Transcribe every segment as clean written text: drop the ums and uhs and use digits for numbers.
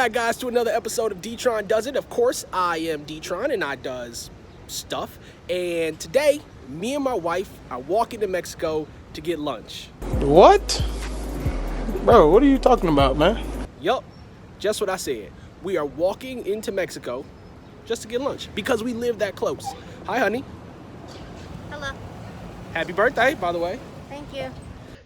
back, guys, to another episode of Detrone Does It. Of course, I am Detrone and I does stuff. And today, me and my wife are walking to Mexico to get lunch. What? Bro, what are you talking about, man? Yup, just what I said. We are walking into Mexico just to get lunch because we live that close. Hi, honey. Hello. Happy birthday, by the way. Thank you.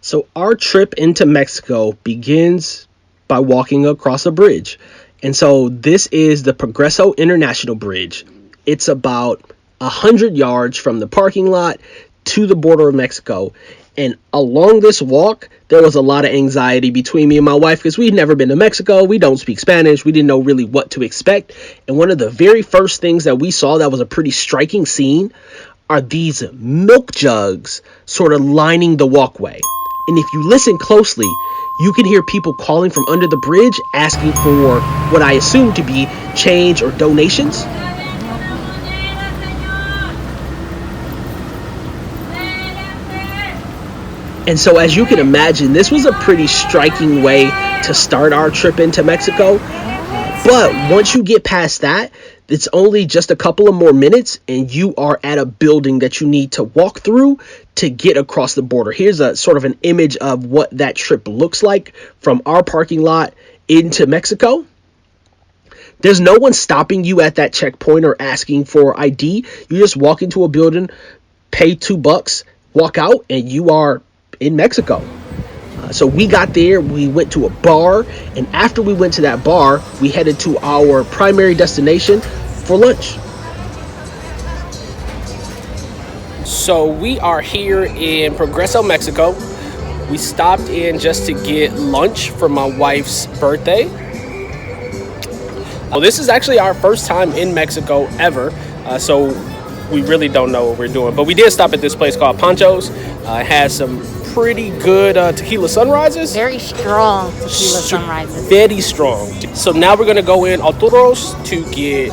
So our trip into Mexico begins by walking across a bridge. And so this is the Progreso International Bridge. It's about 100 yards from the parking lot to the border of Mexico. And along this walk, there was a lot of anxiety between me and my wife because we'd never been to Mexico. We don't speak Spanish. We didn't know really what to expect. And one of the very first things that we saw that was a pretty striking scene are these milk jugs sort of lining the walkway. And if you listen closely, you can hear people calling from under the bridge asking for what I assume to be change or donations. And so as you can imagine, this was a pretty striking way to start our trip into Mexico. But once you get past that, it's only just a couple of more minutes and you are at a building that you need to walk through to get across the border. Here's a sort of an image of what that trip looks like from our parking lot into Mexico. There's no one stopping you at that checkpoint or asking for ID. You just walk into a building, pay $2, walk out, and you are in Mexico. So we got there, we went to a bar, and after we went to that bar, we headed to our primary destination for lunch. So we are here in Progreso, Mexico. We stopped in just to get lunch for my wife's birthday. Well, this is actually our first time in Mexico ever, so we really don't know what we're doing. But we did stop at this place called Pancho's. It has some pretty good tequila sunrises. Very strong tequila sunrises. Very strong. So now we're going to go in Arturos to get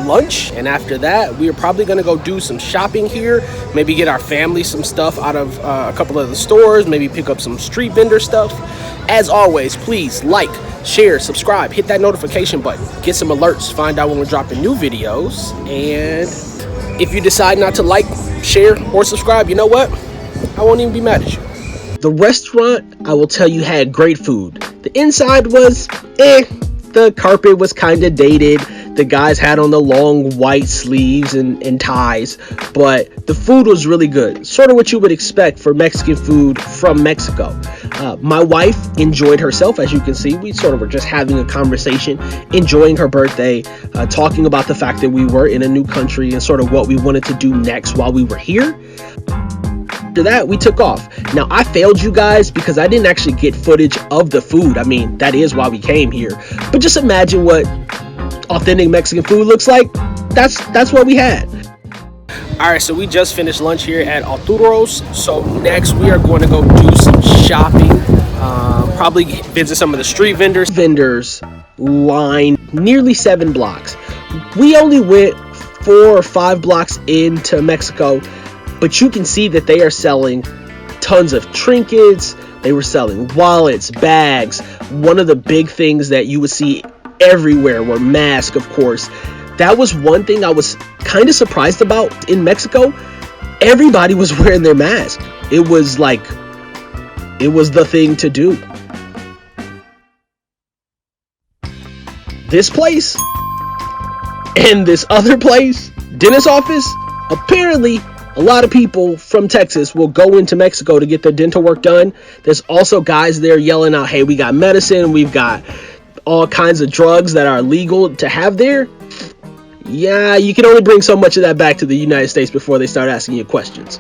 lunch. And after that, we are probably going to go do some shopping here. Maybe get our family some stuff out of a couple of the stores. Maybe pick up some street vendor stuff. As always, please like, share, subscribe, hit that notification button. Get some alerts. Find out when we're dropping new videos. And if you decide not to like, share, or subscribe, you know what? I won't even be mad at you. The restaurant, I will tell you, had great food. The inside was The carpet was kind of dated. The guys had on the long white sleeves and ties, but the food was really good. Sort of what you would expect for Mexican food from Mexico. My wife enjoyed herself, as you can see. We sort of were just having a conversation, enjoying her birthday, talking about the fact that we were in a new country and sort of what we wanted to do next while we were here. After that, we took off. Now, I failed you guys because I didn't actually get footage of the food. I mean, that is why we came here. But just imagine what authentic Mexican food looks like. That's what we had. All right, so we just finished lunch here at Arturos. So next we are going to go do some shopping. Probably visit some of the street vendors. Vendors line nearly 7 blocks. We only went 4 or 5 blocks into Mexico, but you can see that they are selling tons of trinkets. They were selling wallets, bags. One of the big things that you would see everywhere were masks, of course. That was one thing I was kind of surprised about in Mexico. Everybody was wearing their mask. It was the thing to do. This place and this other place, dentist office, apparently a lot of people from Texas will go into Mexico to get their dental work done. There's also guys there yelling out, hey, we got medicine, we've got all kinds of drugs that are legal to have there. Yeah, you can only bring so much of that back to the United States before they start asking you questions.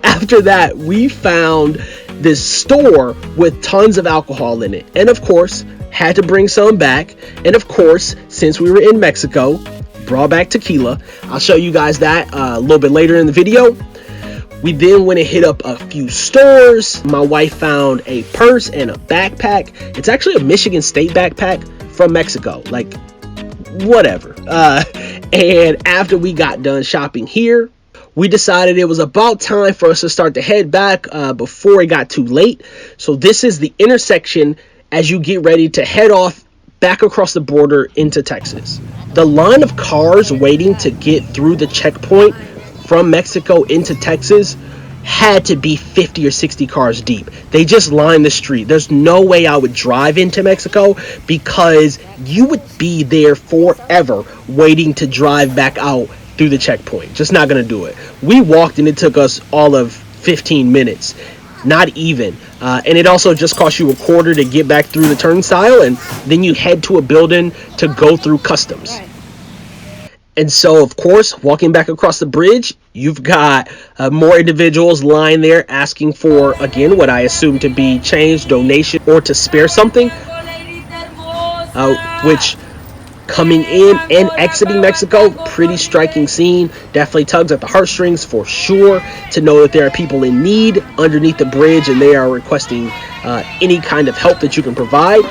After that, we found this store with tons of alcohol in it. And of course, had to bring some back. And of course, since we were in Mexico, brought back tequila. I'll show you guys that a little bit later in the video. We then went and hit up a few stores. My wife found a purse and a backpack. It's actually a Michigan State backpack from Mexico. Like, whatever. And after we got done shopping here, we decided it was about time for us to start to head back before it got too late. So this is the intersection as you get ready to head off back across the border into Texas. The line of cars waiting to get through the checkpoint from Mexico into Texas had to be 50 or 60 cars deep. They just lined the street. There's no way I would drive into Mexico because you would be there forever waiting to drive back out through the checkpoint. Just not gonna do it. We walked and it took us all of 15 minutes. Not even. And it also just cost you a quarter to get back through the turnstile, and then you head to a building to go through customs. And so, of course, walking back across the bridge, you've got more individuals lying there asking for, again, what I assume to be change, donation, or to spare something, which coming in and exiting Mexico, pretty striking scene. Definitely tugs at the heartstrings for sure to know that there are people in need underneath the bridge and they are requesting any kind of help that you can provide.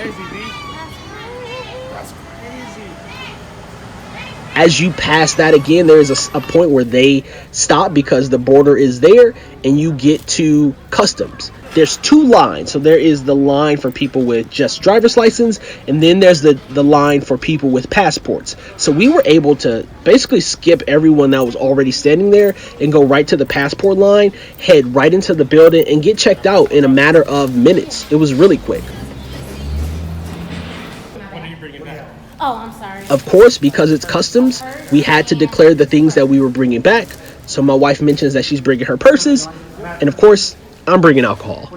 As you pass that again, there is a point where they stop because the border is there and you get to customs. There's two lines. So there is the line for people with just driver's license, and then there's the line for people with passports. So we were able to basically skip everyone that was already standing there and go right to the passport line, head right into the building, and get checked out in a matter of minutes. It was really quick. Oh, I'm sorry. Of course, because it's customs, we had to declare the things that we were bringing back. So my wife mentions that she's bringing her purses, and of course, I'm bringing alcohol.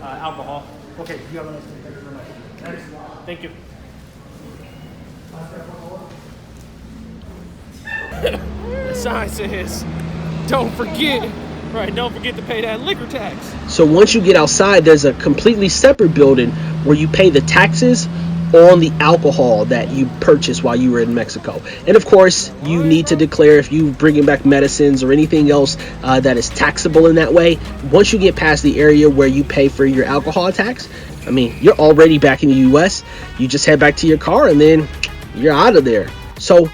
Alcohol. Okay. Thank you. The sign says, "Don't forget." Right. Don't forget to pay that liquor tax. So once you get outside, there's a completely separate building where you pay the taxes on the alcohol that you purchased while you were in Mexico. And of course, you need to declare if you're bringing back medicines or anything else that is taxable in that way. Once you get past the area where you pay for your alcohol tax, I mean, you're already back in the US. You just head back to your car and then you're out of there. So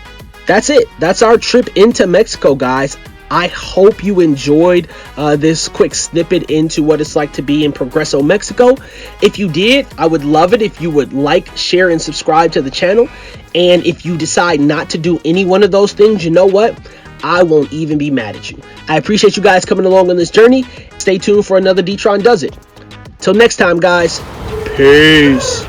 that's it. That's our trip into Mexico, guys. I hope you enjoyed this quick snippet into what it's like to be in Progreso, Mexico. If you did, I would love it if you would like, share, and subscribe to the channel. And if you decide not to do any one of those things, you know what? I won't even be mad at you. I appreciate you guys coming along on this journey. Stay tuned for another Detrone Does It. Till next time, guys. Peace.